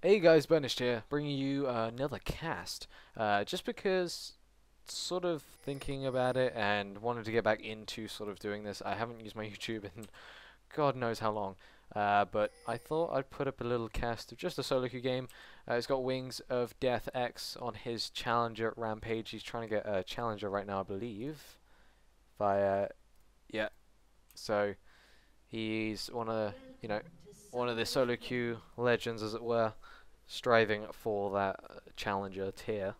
Hey guys, Burnished here, bringing you another cast. Just because, sort of thinking about it and wanted to get back into sort of doing this. I haven't used my YouTube in God knows how long, but I thought I'd put up a little cast of just a solo queue game. It's got Wingsofdeathx on his challenger rampage. He's trying to get a challenger right now, I believe. Via, yeah. So he's one of the, one of the solo queue legends, as it were, striving for that challenger tier.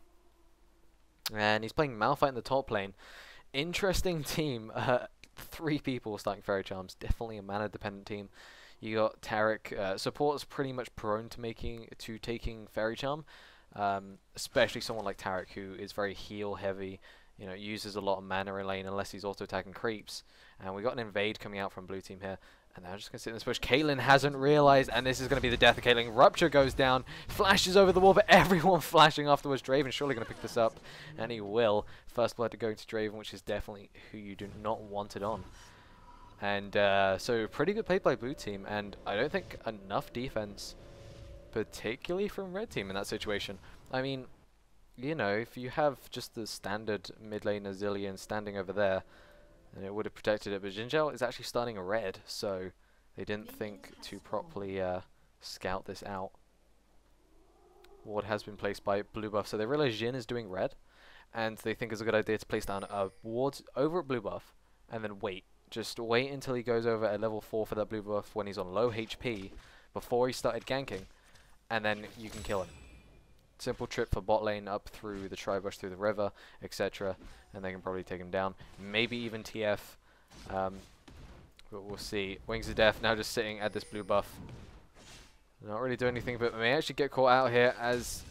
And he's playing Malphite in the top lane. Interesting team. Three people starting Fairy Charms. Definitely a mana dependent team. You got Tarek. Support's pretty much prone to taking Fairy Charm, especially someone like Tarek, who is very heal heavy. Uses a lot of mana in lane unless he's auto attacking creeps. And we got an invade coming out from blue team here. And they're just going to sit in this bush. Caitlyn hasn't realized, and this is going to be the death of Caitlyn. Rupture goes down, flashes over the wall, but everyone flashing afterwards. Draven surely going to pick this up, and he will. First blood to go to Draven, which is definitely who you do not want it on. And so pretty good play by blue team, and I don't think enough defense, particularly from red team in that situation. I mean, if you have just the standard mid laner Zilean standing over there, and it would have protected it, but Jinjao is actually starting a red, so they didn't think to properly scout this out. Ward has been placed by blue buff, so they realize Jhin is doing red, and they think it's a good idea to place down a ward over at blue buff, and then wait. Just wait until he goes over at level 4 for that blue buff when he's on low HP, before he started ganking, and then you can kill him. Simple trip for bot lane up through the Tribush, through the river, etc. And they can probably take him down. Maybe even TF. But we'll see. Wings of Death now just sitting at this blue buff. Not really doing anything, but may actually get caught out here as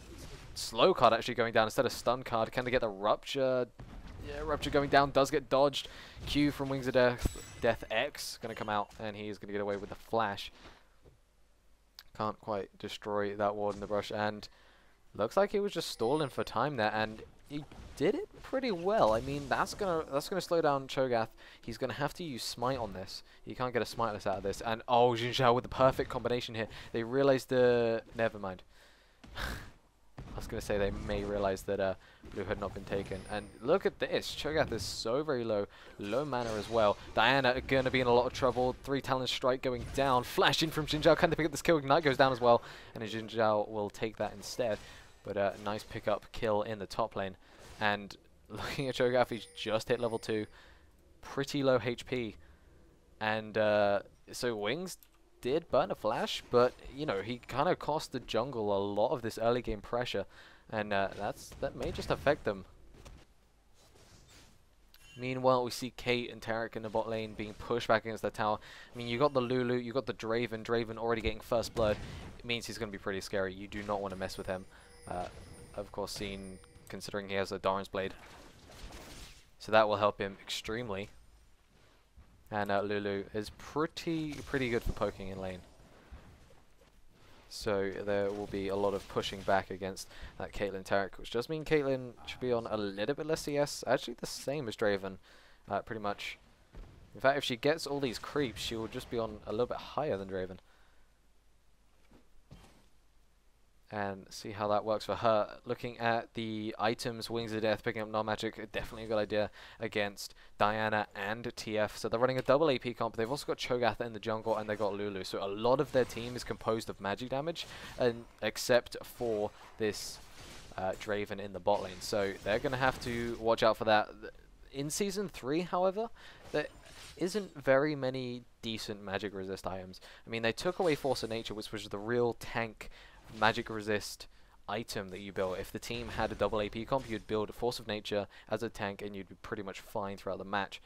slow card actually going down instead of stun card. Can they get the Rupture? Yeah, Rupture going down, does get dodged. Q from Wings of Deathx going to come out, and he's going to get away with the flash. Can't quite destroy that ward in the brush, and looks like he was just stalling for time there, and he did it pretty well. I mean, that's gonna slow down Cho'Gath. He's gonna have to use Smite on this. He can't get a Smiteless out of this. And oh, Jinzhao with the perfect combination here. They realized never mind. I was gonna say they may realize that blue had not been taken. And look at this. Cho'Gath is so very low mana as well. Diana gonna be in a lot of trouble. 3 Talon Strike going down. Flash in from Jinzhao. Can they pick up this kill? Ignite goes down as well, and Jinzhao will take that instead. But nice pickup kill in the top lane. And looking at Cho'Gath, he's just hit level 2. Pretty low HP. And so Wings did burn a flash, but he kind of cost the jungle a lot of this early game pressure. And that may just affect them. Meanwhile, we see Kate and Tarek in the bot lane being pushed back against the tower. I mean, you got the Lulu, you got the Draven. Draven already getting first blood. It means he's going to be pretty scary. You do not want to mess with him. Of course, considering he has a Doran's Blade. So that will help him extremely. And Lulu is pretty good for poking in lane. So there will be a lot of pushing back against that Caitlyn Tarek, which does mean Caitlyn should be on a little bit less CS. Actually the same as Draven, pretty much. In fact, if she gets all these creeps, she will just be on a little bit higher than Draven. And see how that works for her. Looking at the items, Wings of Death picking up non-magic, definitely a good idea against Diana and TF. So they're running a double AP comp. They've also got Cho'Gath in the jungle, and they've got Lulu. So a lot of their team is composed of magic damage, and except for this Draven in the bot lane. So they're going to have to watch out for that. In Season 3, however, there isn't very many decent magic resist items. I mean, they took away Force of Nature, which was the real tank magic resist item that you built. If the team had a double AP comp, you'd build a Force of Nature as a tank and you'd be pretty much fine throughout the match.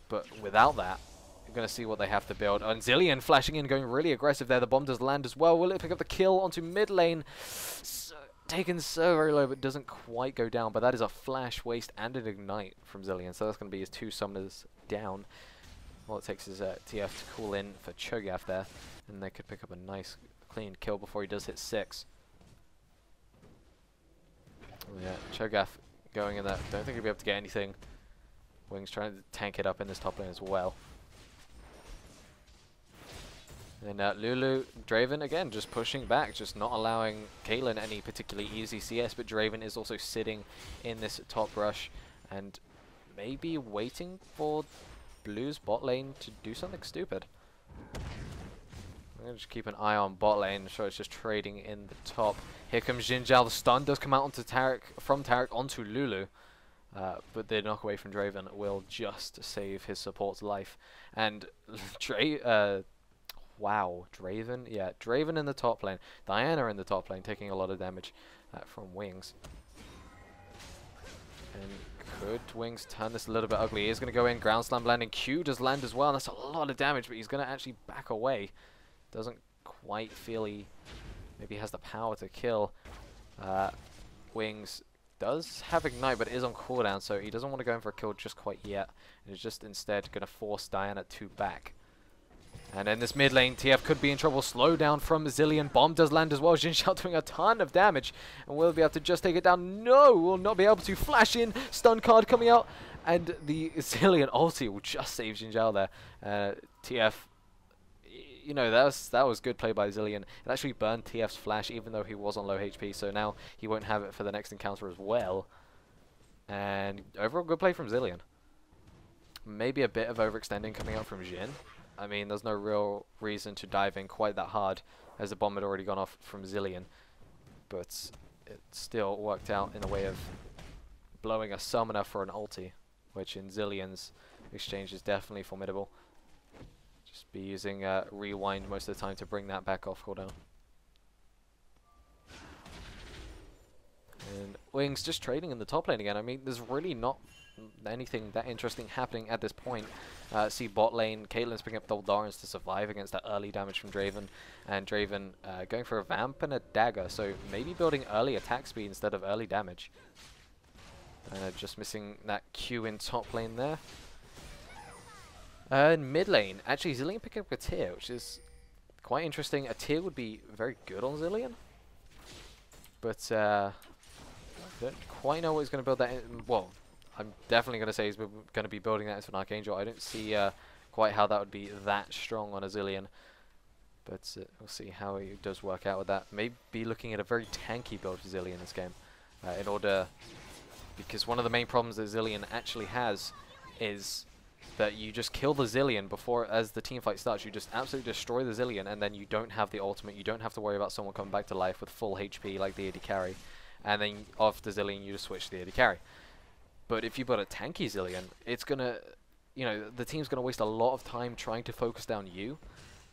But without that, you're going to see what they have to build. And Zilean flashing in, going really aggressive there. The bomb does land as well. Will it pick up the kill onto mid lane? Taken so very low, but doesn't quite go down. But that is a flash, waste, and an ignite from Zilean. So that's going to be his 2 summoners down. All it takes is TF to call in for Cho'Gath there, and they could pick up a nice clean kill before he does hit 6. Oh yeah, Cho'Gath going in that. Don't think he'll be able to get anything. Wings trying to tank it up in this top lane as well. And Lulu, Draven, again, just pushing back, just not allowing Caitlyn any particularly easy CS, but Draven is also sitting in this top rush and maybe waiting for Blue's bot lane to do something stupid. I'm going to just keep an eye on bot lane, so it's just trading in the top. Here comes Xin Zhao, the stun does come out onto Taric, from Taric onto Lulu. But the knock away from Draven will just save his support's life. And wow, Draven, yeah, Draven in the top lane. Diana in the top lane, taking a lot of damage from Wings. And could Wings turn this a little bit ugly? He is going to go in, ground slam landing. Q does land as well, and that's a lot of damage, but he's going to actually back away. Doesn't quite feel he maybe has the power to kill. Wings does have Ignite, but it is on cooldown, so he doesn't want to go in for a kill just quite yet. And is just instead going to force Diana to back. And in this mid lane, TF could be in trouble. Slow down from Zillion. Bomb does land as well. Xin Zhao doing a ton of damage. And will be able to just take it down. No, will not be able to. Flash in. Stun card coming out. And the Zillion ulti will just save Xin Zhao there. TF, you know, that was good play by Zillion. It actually burned TF's flash even though he was on low HP. So now he won't have it for the next encounter as well. And overall good play from Zillion. Maybe a bit of overextending coming out from Jhin. I mean, there's no real reason to dive in quite that hard as the bomb had already gone off from Zillion. But it still worked out in the way of blowing a summoner for an ulti, which in Zillion's exchange is definitely formidable. Just be using rewind most of the time to bring that back off cooldown. And Wings just trading in the top lane again. I mean, there's really not anything that interesting happening at this point. See bot lane, Caitlyn's picking up double Darins to survive against that early damage from Draven, and Draven going for a Vamp and a Dagger, so maybe building early attack speed instead of early damage. Just missing that Q in top lane there. In mid lane, actually Zillion picking up a tier, which is quite interesting. A tier would be very good on Zillion, but don't quite know what he's going to build that in. Well, I'm definitely going to say he's going to be building that into an Archangel. I don't see quite how that would be that strong on a Zillion. But we'll see how he does work out with that. Maybe looking at a very tanky build for Zillion this game. Because one of the main problems that Zillion actually has is that you just kill the Zillion before, as the team fight starts, you just absolutely destroy the Zillion, and then you don't have the ultimate, you don't have to worry about someone coming back to life with full HP like the AD carry. And then off the Zillion, you just switch to the AD carry. But if you put a tanky Zillion, it's gonna, you know, the team's gonna waste a lot of time trying to focus down you,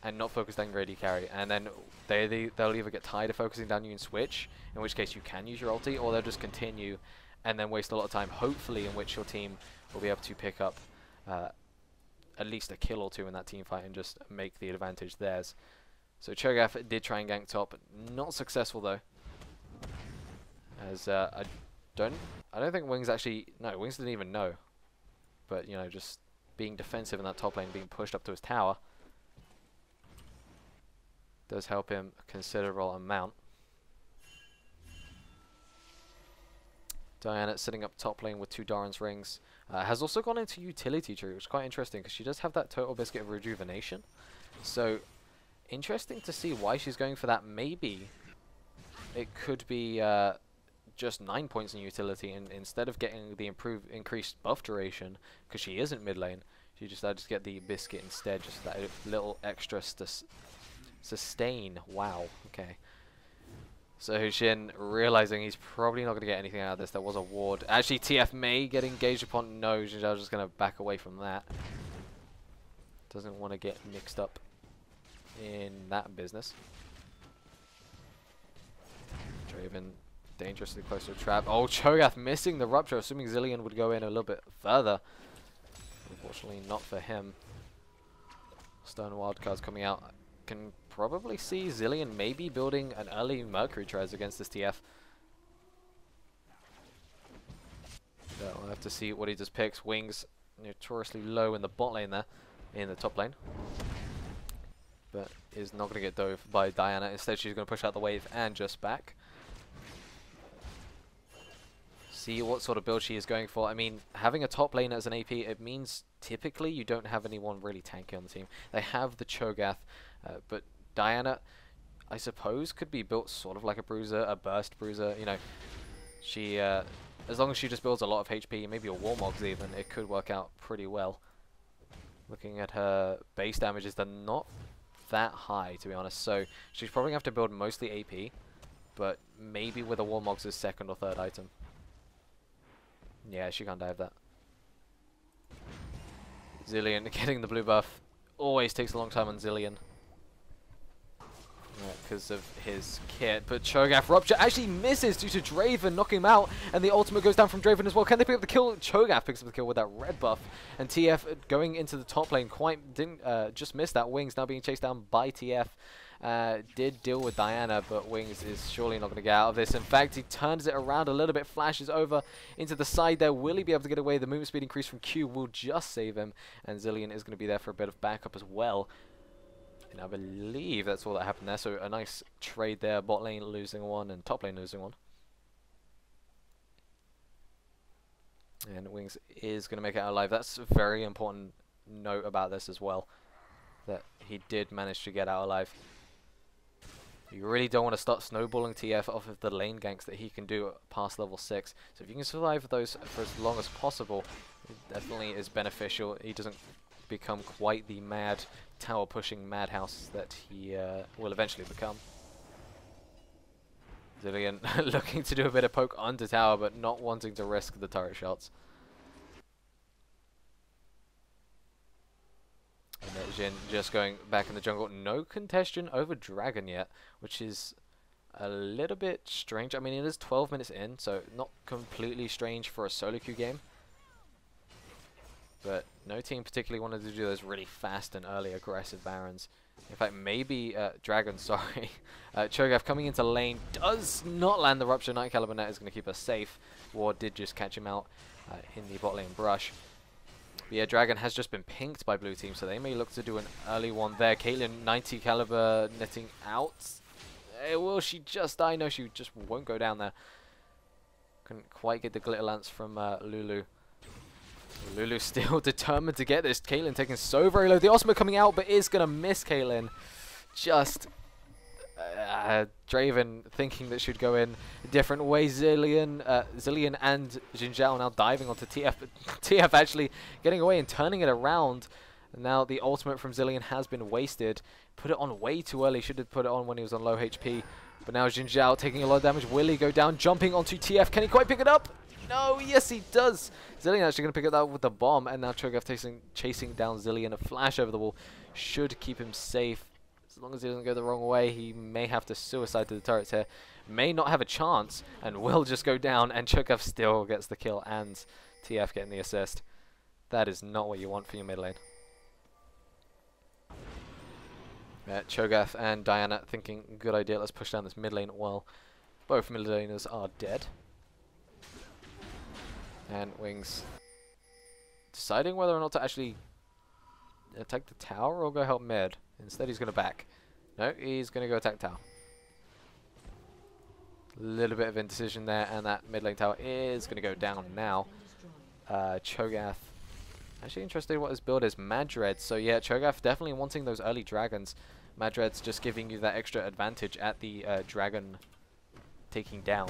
and not focus down your AD carry. And then they'll either get tired of focusing down you and switch, in which case you can use your ulti, or they'll just continue and then waste a lot of time, hopefully, in which your team will be able to pick up at least a kill or two in that team fight and just make the advantage theirs. So Cho'Gath did try and gank top, not successful though. As I don't think Wings actually, no, Wings didn't even know. But, you know, just being defensive in that top lane, being pushed up to his tower, does help him a considerable amount. Diana sitting up top lane with 2 Doran's rings. Has also gone into utility tree, which is quite interesting because she does have that total biscuit of rejuvenation. So, interesting to see why she's going for that. Maybe it could be just 9 points in utility, and instead of getting the increased buff duration, because she isn't mid lane, she just had to get the biscuit instead, just that little extra sustain. Wow, okay. So Jhin, realizing he's probably not going to get anything out of this. There was a ward. Actually, TF may get engaged upon. No, Xin Zhao's just going to back away from that. Doesn't want to get mixed up in that business. Draven dangerously close to a trap. Oh, Cho'Gath missing the rupture, assuming Zillion would go in a little bit further. Unfortunately, not for him. Stone wildcards coming out. Can probably see Zillion maybe building an early Mercury Treads against this TF. But we'll have to see what he just picks. Wings notoriously low in the bot lane there, in the top lane. But is not going to get dove by Diana. Instead, she's going to push out the wave and just back. see what sort of build she is going for. I mean, having a top lane as an AP, it means typically you don't have anyone really tanky on the team. They have the Cho'Gath, but Diana, I suppose, could be built sort of like a bruiser, a burst bruiser. You know, she, as long as she just builds a lot of HP, maybe a Warmogs even, it could work out pretty well. Looking at her base damages, they're not that high, to be honest. So she's probably going to have to build mostly AP, but maybe with a Warmogs as second or third item. Yeah, she can't die of that. Zilean getting the blue buff always takes a long time on Zilean. Because of his kit, but Cho'Gath Rupture actually misses due to Draven knocking him out, and the ultimate goes down from Draven as well. Can they pick up the kill? Cho'Gath picks up the kill with that red buff, and TF going into the top lane just missed that. Wings now being chased down by TF. Did deal with Diana, but Wings is surely not going to get out of this. In fact, he turns it around a little bit, flashes over into the side there. Will he be able to get away? The movement speed increase from Q will just save him, and Zilean is going to be there for a bit of backup as well. And I believe that's all that happened there. So a nice trade there. Bot lane losing one and top lane losing one. And Wings is going to make it out alive. That's a very important note about this as well, that he did manage to get out alive. You really don't want to start snowballing TF off of the lane ganks that he can do past level 6. So if you can survive those for as long as possible, it definitely is beneficial. He doesn't become quite the mad tower pushing madhouse that he will eventually become. Zilean looking to do a bit of poke under tower, but not wanting to risk the turret shots. And Jhin just going back in the jungle. No contention over Dragon yet, which is a little bit strange. I mean, it is 12 minutes in, so not completely strange for a solo queue game. But no team particularly wanted to do those really fast and early aggressive Barons. In fact, maybe Dragon, sorry. Cho'Gath coming into lane does not land the Rupture. Night Caliber Net is going to keep us safe. Ward did just catch him out in the bot lane brush. But yeah, Dragon has just been pinked by blue team, so they may look to do an early one there. Caitlyn, 90 caliber netting out. Will she just die? No, she just won't go down there. Couldn't quite get the Glitter Lance from Lulu. Lulu still determined to get this. Caitlyn taking so very low. The ultimate coming out, but is going to miss Caitlyn. Just Draven thinking that she'd go in a different way. Zilean and Xin Zhao now diving onto TF. But TF actually getting away and turning it around. And now the ultimate from Zilean has been wasted. Put it on way too early. Should have put it on when he was on low HP. But now Xin Zhao taking a lot of damage. Will he go down? Jumping onto TF. Can he quite pick it up? No, yes he does. Zilean actually going to pick it up with the bomb, and now Cho'Gath chasing down Zilean. A flash over the wall should keep him safe. As long as he doesn't go the wrong way, he may have to suicide to the turrets here. May not have a chance, and will just go down, and Cho'Gath still gets the kill, and TF getting the assist. That is not what you want for your mid lane. Cho'Gath and Diana thinking, good idea, let's push down this mid lane while both mid laners are dead. And Wings deciding whether or not to actually attack the tower or go help mid. Instead he's going to back. No, he's going to go attack tower. A little bit of indecision there, and that mid lane tower is going to go down now. Cho'Gath, actually interested in what his build is. Madred, so yeah, Cho'Gath definitely wanting those early dragons. Madred's just giving you that extra advantage at the dragon taking down,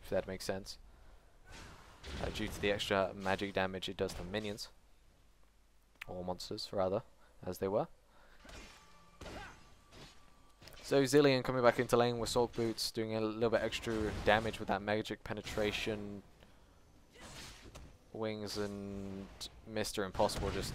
if that makes sense. Due to the extra magic damage it does to minions. Or monsters, rather, as they were. So Zilean coming back into lane with Sork Boots, doing a little bit extra damage with that magic penetration. Wings and Mr. Impossible just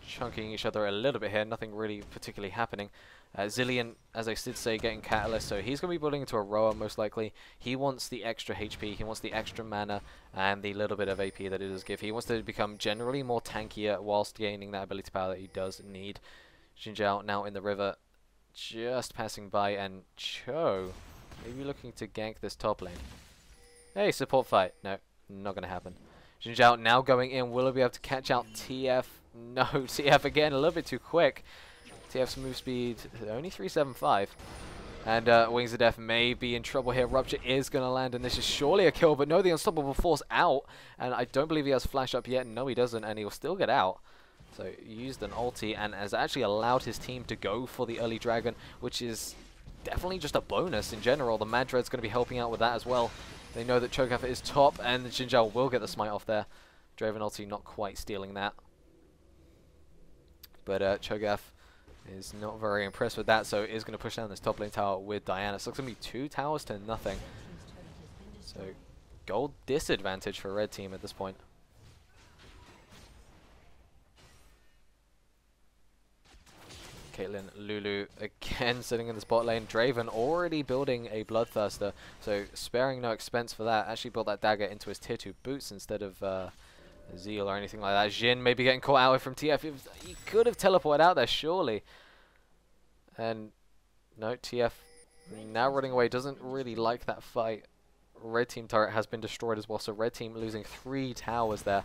chunking each other a little bit here, nothing really particularly happening. Zilean, as I did say, getting Catalyst, so he's going to be building into a Roa most likely. He wants the extra HP, he wants the extra mana, and the little bit of AP that it does give. He wants to become generally more tankier whilst gaining that ability power that he does need. Xin Zhao now in the river, just passing by, and Cho maybe looking to gank this top lane. Hey, support fight. No, not going to happen. Xin Zhao now going in. Will he be able to catch out TF? No, TF again, a little bit too quick. TF's move speed only 375. And Wings of Death may be in trouble here. Rupture is going to land, and this is surely a kill, but no, the Unstoppable Force out. And I don't believe he has Flash up yet. No, he doesn't, and he'll still get out. So he used an ulti and has actually allowed his team to go for the early dragon, which is definitely just a bonus in general. The Mad Dread's going to be helping out with that as well. They know that Cho'Gath is top, and Xin Zhao will get the smite off there. Draven ulti not quite stealing that. But Cho'Gath is not very impressed with that, so is going to push down this top lane tower with Diana. So it's going to be 2 towers to nothing. So gold disadvantage for red team at this point. Caitlyn, Lulu again sitting in the spot lane. Draven already building a Bloodthirster, so sparing no expense for that. Actually built that dagger into his tier 2 boots instead of Zeal or anything like that. Jhin maybe getting caught out from TF. He could have teleported out there, surely. And no, TF now running away. Doesn't really like that fight. Red team turret has been destroyed as well, so red team losing 3 towers there.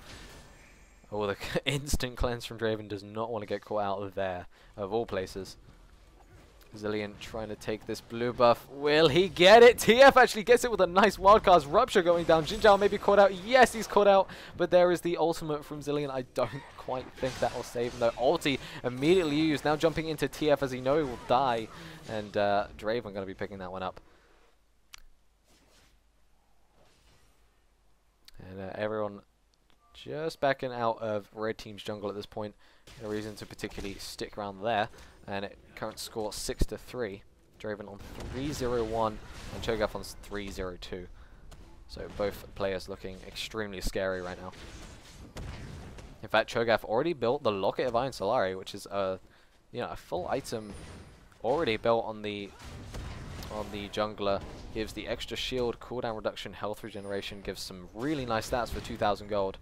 Oh, the instant cleanse from Draven does not want to get caught out of there, of all places. Zilean trying to take this blue buff. Will he get it? TF actually gets it with a nice wildcard. Rupture going down. Xin Zhao may be caught out. Yes, he's caught out. But there is the ultimate from Zilean. I don't quite think that will save him though. Ulti immediately used. Now jumping into TF as he knows he will die. And Draven going to be picking that one up. And everyone just backing out of red team's jungle at this point. No reason to particularly stick around there. And current score 6-3. Draven on 3-0-1 and Cho'Gath on 3-0-2. So both players looking extremely scary right now. In fact, Cho'Gath already built the Locket of Iron Solari, which is a full item already built on the jungler. Gives the extra shield, cooldown reduction, health regeneration, gives some really nice stats for 2,000 gold.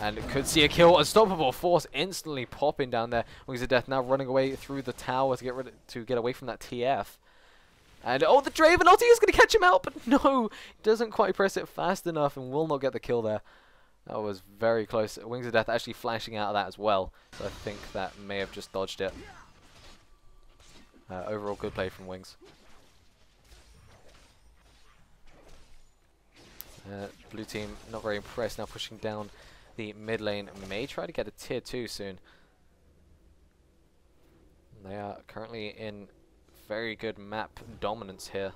And it could see a kill. Unstoppable Force instantly popping down there. Wings of Death now running away through the tower to get away from that TF. And oh, the Draven ulti is going to catch him out, but no, doesn't quite press it fast enough and will not get the kill there. That was very close. Wings of Death actually flashing out of that as well, so I think that may have just dodged it. Overall, good play from Wings. Blue team not very impressed, now pushing down the mid lane. May try to get a tier 2 soon. They are currently in very good map dominance here.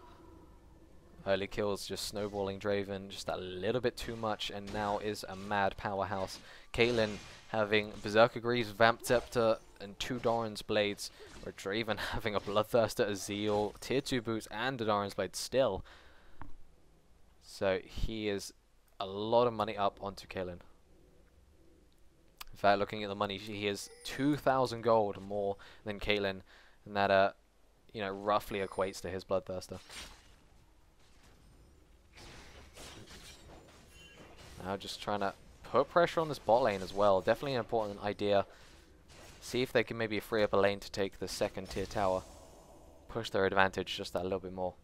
Early kills just snowballing Draven just a little bit too much, and now is a mad powerhouse. Caitlyn having Berserker Greaves, Vamp Scepter, and 2 Doran's Blades, or Draven having a Bloodthirster, a Zeal, tier 2 boots, and a Doran's Blade still. So he is a lot of money up onto Caitlyn. In fact, looking at the money, he is 2,000 gold more than Caitlyn, and that roughly equates to his Bloodthirster. Now just trying to put pressure on this bot lane as well. Definitely an important idea. See if they can maybe free up a lane to take the 2nd tier tower. Push their advantage just that little bit more.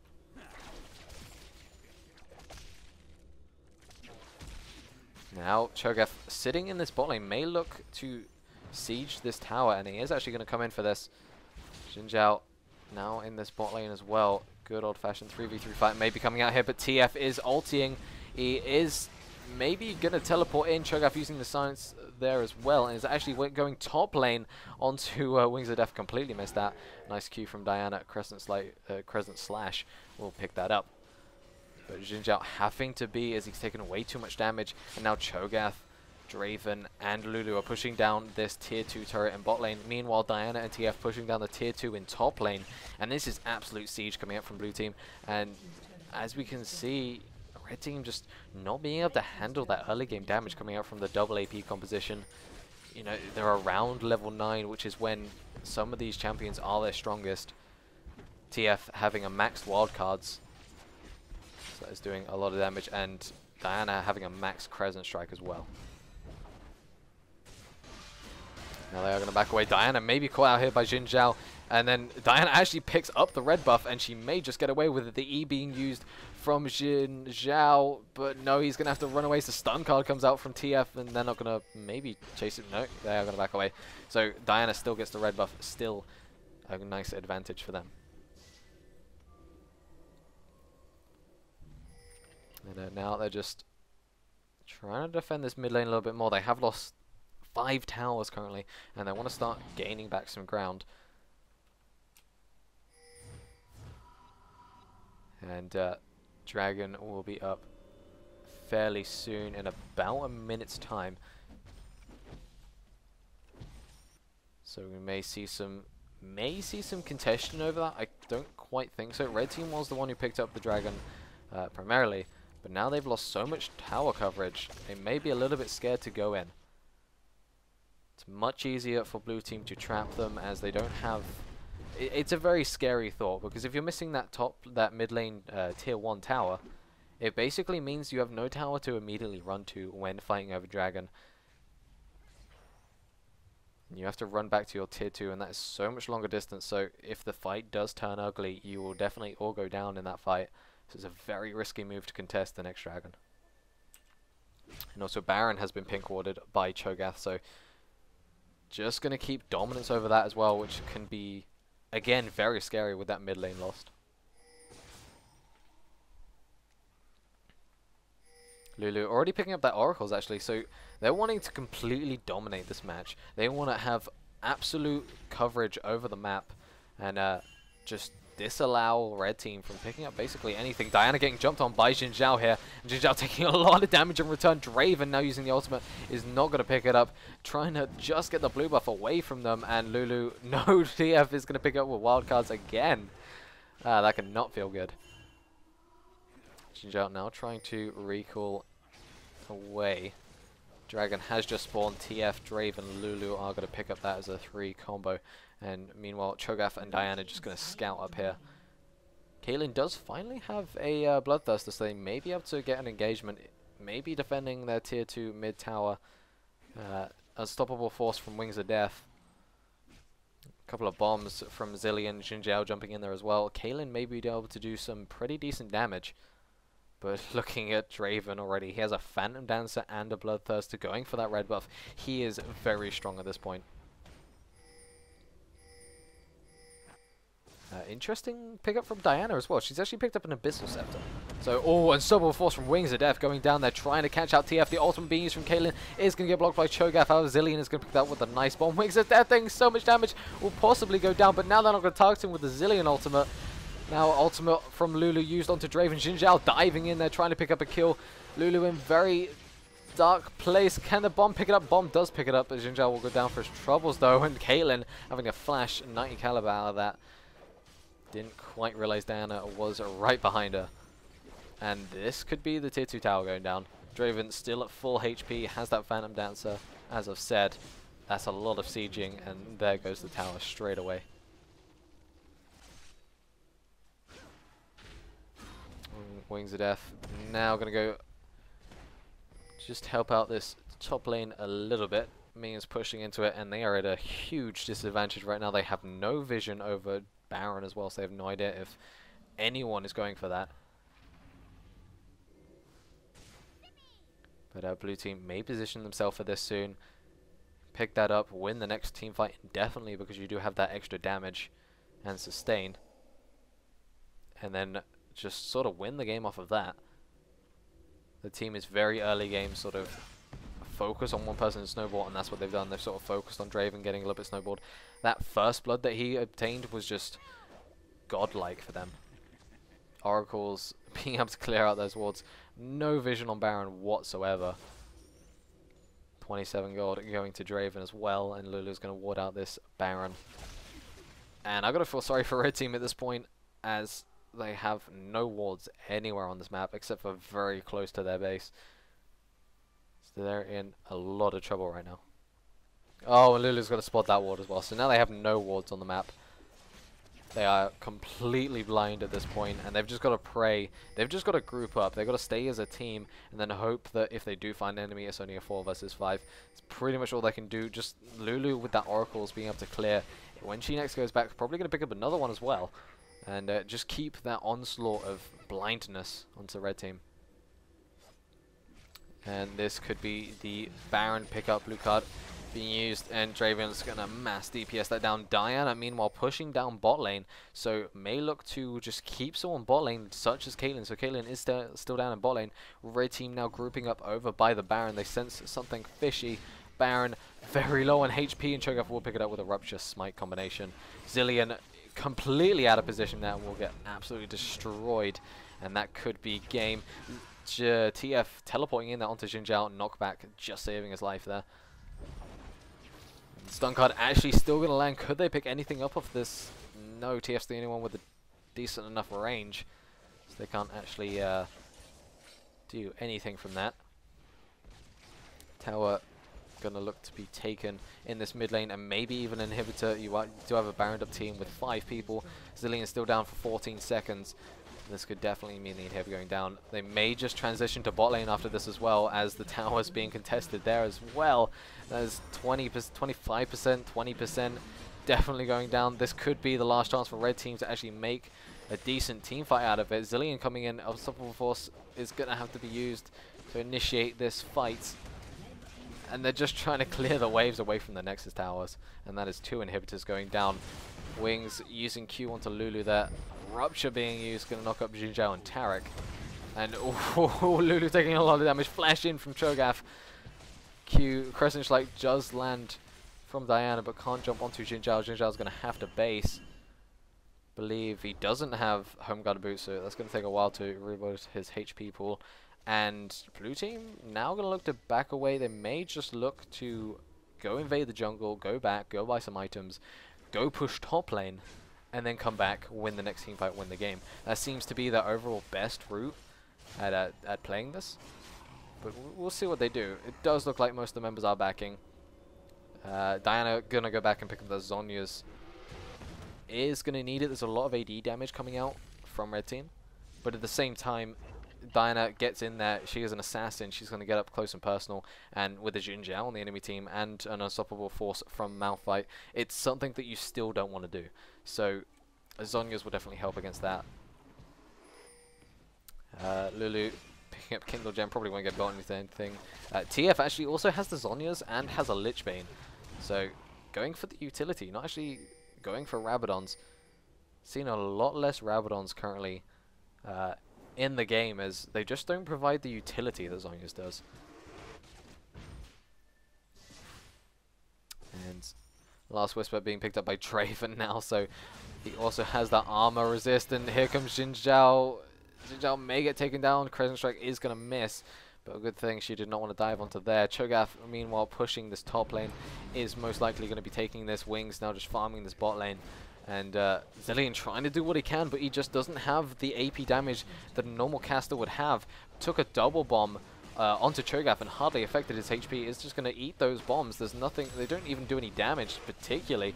Now, Cho'Gath sitting in this bot lane may look to siege this tower, and he is actually going to come in for this. Xin Zhao now in this bot lane as well. Good old-fashioned 3v3 fight may be coming out here, but TF is ulting. He is maybe going to teleport in. Cho'Gath using the silence there as well, and is actually going top lane onto Wings of Death. Completely missed that. Nice Q from Diana. Crescent Slash will pick that up. But Xin Zhao having to be, as he's taken way too much damage. And now Cho'Gath, Draven, and Lulu are pushing down this tier 2 turret in bot lane. Meanwhile, Diana and TF pushing down the tier 2 in top lane. And this is absolute siege coming up from blue team. And as we can see, red team just not being able to handle that early game damage coming out from the double AP composition. You know, they're around level 9, which is when some of these champions are their strongest. TF having a maxed wildcards. So that is doing a lot of damage, and Diana having a max Crescent Strike as well. Now they are going to back away. Diana may be caught out here by Xin Zhao, and then Diana actually picks up the red buff, and she may just get away with it. The E being used from Xin Zhao, but no, he's going to have to run away. So stun card comes out from TF, and they're not going to maybe chase it. No, they are going to back away. So Diana still gets the red buff, still a nice advantage for them. And now they're just trying to defend this mid lane a little bit more. They have lost 5 towers currently, and they want to start gaining back some ground. And Dragon will be up fairly soon, in about a minute's time. So we may see some contention over that. I don't quite think so. Red team was the one who picked up the Dragon primarily, but now they've lost so much tower coverage, they may be a little bit scared to go in. It's much easier for blue team to trap them, as they don't have... It's a very scary thought, because if you're missing that mid lane tier 1 tower, it basically means you have no tower to immediately run to when fighting over Dragon. You have to run back to your tier 2, and that is so much longer distance, so if the fight does turn ugly, you will definitely all go down in that fight. This is a very risky move to contest the next Dragon. And also Baron has been pink warded by Cho'Gath, so just going to keep dominance over that as well, which can be, again, very scary with that mid lane lost. Lulu already picking up that oracles actually, so they're wanting to completely dominate this match. They want to have absolute coverage over the map and just disallow red team from picking up basically anything. Diana getting jumped on by Xin Zhao here, and Xin Zhao taking a lot of damage in return. Draven now using the ultimate is not going to pick it up, trying to just get the blue buff away from them, and Lulu, no, TF is going to pick up with wildcards again. That cannot feel good. Xin Zhao now trying to recall away. Dragon has just spawned. TF, Draven, Lulu are going to pick up that as a 3 combo. And meanwhile, Cho'Gath and Diana just going to scout up here. Caitlyn does finally have a Bloodthirster, so they may be able to get an engagement. Maybe defending their tier 2 mid tower. Unstoppable force from Wings of Death. A couple of bombs from Zillion, Xin Zhao jumping in there as well. Caitlyn may be able to do some pretty decent damage. But looking at Draven already, he has a Phantom Dancer and a Bloodthirster going for that red buff. He is very strong at this point. Interesting pickup from Diana as well. She's actually picked up an Abyssal Scepter. So, oh, Unstoppable Force from Wings of Death going down there, trying to catch out TF. The ultimate being used from Caitlyn is going to get blocked by Cho'Gath. However, Zillion is going to pick that up with a nice bomb. Wings of Death doing so much damage, will possibly go down, but now they're not going to target him with the Zillion ultimate. Now ultimate from Lulu used onto Draven. Xin Zhao diving in there, trying to pick up a kill. Lulu in very dark place. Can the bomb pick it up? Bomb does pick it up, but Xin Zhao will go down for his troubles though. And Caitlyn having a flash 90 caliber out of that. Didn't quite realize Diana was right behind her. And this could be the tier 2 tower going down. Draven still at full HP, has that Phantom Dancer. As I've said, that's a lot of sieging, and there goes the tower straight away. Wings of Death now going to go just help out this top lane a little bit. Minions pushing into it, and they are at a huge disadvantage right now. They have no vision over Baron as well, so they have no idea if anyone is going for that. But our blue team may position themselves for this soon. Pick that up, win the next team fight indefinitely, because you do have that extra damage and sustain. And then just sort of win the game off of that. The team is very early game, sort of focus on one person in Snowball, and that's what they've done. They've sort of focused on Draven getting a little bit snowballed. That first blood that he obtained was just godlike for them. Oracles being able to clear out those wards. No vision on Baron whatsoever. 27 gold going to Draven as well, and Lulu's going to ward out this Baron. And I've got to feel sorry for Red Team at this point, as they have no wards anywhere on this map except for very close to their base. So they're in a lot of trouble right now. Oh, and Lulu's got to spot that ward as well. So now they have no wards on the map. They are completely blind at this point, and they've just got to pray. They've just got to group up. They've got to stay as a team, and then hope that if they do find an enemy, it's only a 4 versus 5. It's pretty much all they can do. Just Lulu with that Oracles being able to clear. When she next goes back, probably going to pick up another one as well. And just keep that onslaught of blindness onto Red Team. And this could be the Baron pickup blue card. being used, and Draven's going to mass DPS that down. Diana, meanwhile, pushing down bot lane, so may look to just keep someone bot lane, such as Caitlyn. So Caitlyn is still down in bot lane. Red team now grouping up over by the Baron. They sense something fishy. Baron very low on HP, and Cho'Gath will pick it up with a Rupture Smite combination. Zilean completely out of position now and will get absolutely destroyed, and that could be game. TF teleporting in there onto Xin Zhao, knockback, just saving his life there. Stun card actually still going to land. Could they pick anything up off this? No, TF's the only one with a decent enough range, so they can't actually do anything from that. Tower going to look to be taken in this mid lane, and maybe even an inhibitor. You do have a Baron up team with 5 people. Zilean's still down for 14 seconds. This could definitely mean the inhibitor going down. They may just transition to bot lane after this as well, as the tower's being contested there as well. There's 20%, 25%, 20% definitely going down. This could be the last chance for red team to actually make a decent team fight out of it. Zilean coming in, Unstoppable Force is going to have to be used to initiate this fight. And they're just trying to clear the waves away from the Nexus towers. And that is 2 inhibitors going down. Wings using Q onto Lulu there. Rupture being used, going to knock up Xin Zhao and Taric. And Lulu taking a lot of damage. Flash in from Cho'Gath. Q, Crescent Strike does land from Diana, but can't jump onto Xin Zhao. Xin Zhao's going to have to base. Believe he doesn't have Home Guard boots, so that's going to take a while to reload his HP pool. And blue team now going to look to back away. They may just look to go invade the jungle, go back, go buy some items, go push top lane, and then come back, win the next team fight, win the game. That seems to be the overall best route at playing this. But we'll see what they do. It does look like most of the members are backing. Diana going to go back and pick up the Zhonya's. Is going to need it. There's a lot of AD damage coming out from red team. But at the same time, Diana gets in there. She is an assassin. She's going to get up close and personal. And with a Xin Zhao on the enemy team and an Unstoppable Force from Malphite, it's something that you still don't want to do. So Zhonya's will definitely help against that. Lulu picking up Kindle Gem, probably won't get built anything. TF actually also has the Zhonya's and has a Lich Bane. So going for the utility, not actually going for Rabadons. Seeing a lot less Rabadons currently in the game, as they just don't provide the utility that Zhonya's does. And Last Whisper being picked up by Draven now, so he also has that armor resist, and here comes Xin Zhao. Xin Zhao may get taken down. Crescent Strike is going to miss, but a good thing she did not want to dive onto there. Cho'Gath, meanwhile, pushing this top lane, is most likely going to be taking this. Wings now just farming this bot lane. And Zilean trying to do what he can, but he just doesn't have the AP damage that a normal caster would have. Took a double bomb onto Cho'Gath and hardly affected his HP. Is just going to eat those bombs. There's nothing, they don't even do any damage particularly.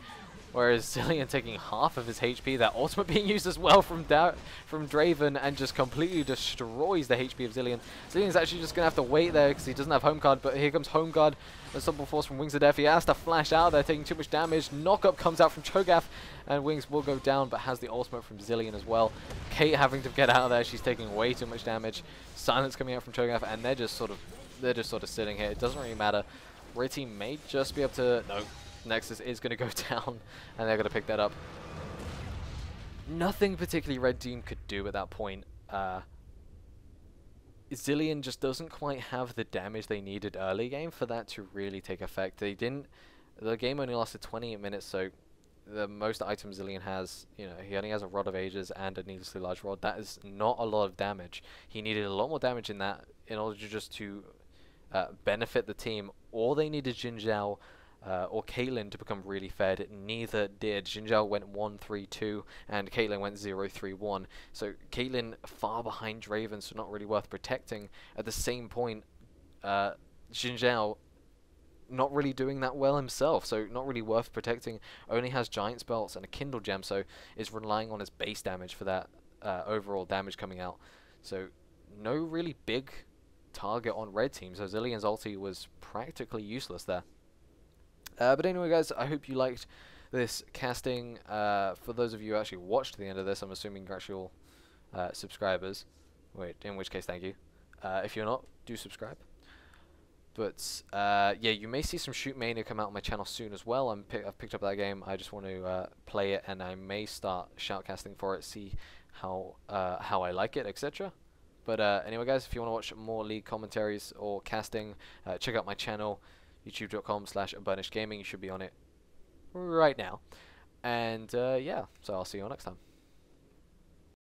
Whereas Zilean taking half of his HP, that ultimate being used as well from Draven, and just completely destroys the HP of Zilean. Zilean's actually just going to have to wait there because he doesn't have Home Guard, but here comes Home Guard. Unstoppable Force from Wingsofdeathx. He has to flash out there, taking too much damage. Knock-up comes out from Cho'Gath, and Wings will go down, but has the ultimate from Zilean as well. Kate having to get out of there. She's taking way too much damage. Silence coming out from Cho'Gath, and they're just sort of sitting here. It doesn't really matter. Red team may just be able to... No. Nexus is going to go down, and they're going to pick that up. Nothing particularly red team could do at that point. Zilean just doesn't quite have the damage they needed early game for that to really take effect. They didn't. The game only lasted 28 minutes, so the most items Zilean has, you know, he only has a Rod of Ages and a needlessly large rod. That is not a lot of damage. He needed a lot more damage in that in order to just to benefit the team. All they needed Xin Zhao or Caitlyn to become really fed. Neither did. Xin Zhao went 1-3-2 and Caitlyn went 0-3-1. So Caitlyn far behind Draven, so not really worth protecting. At the same point, Xin Zhao not really doing that well himself, so not really worth protecting. Only has Giant's Belts and a Kindle Gem, so is relying on his base damage for that overall damage coming out. So no really big target on red team, so Zilean's ulti was practically useless there. But anyway, guys, I hope you liked this casting. For those of you who actually watched the end of this, I'm assuming you're actual subscribers. Wait, in which case, thank you. If you're not, do subscribe. But yeah, you may see some Shoot Mania come out on my channel soon as well. I've picked up that game. I just want to play it, and I may start shoutcasting for it, see how I like it, etc. But anyway, guys, if you want to watch more League commentaries or casting, check out my channel, youtube.com/BurnishedGaming. You should be on it right now. And yeah, so I'll see you all next time.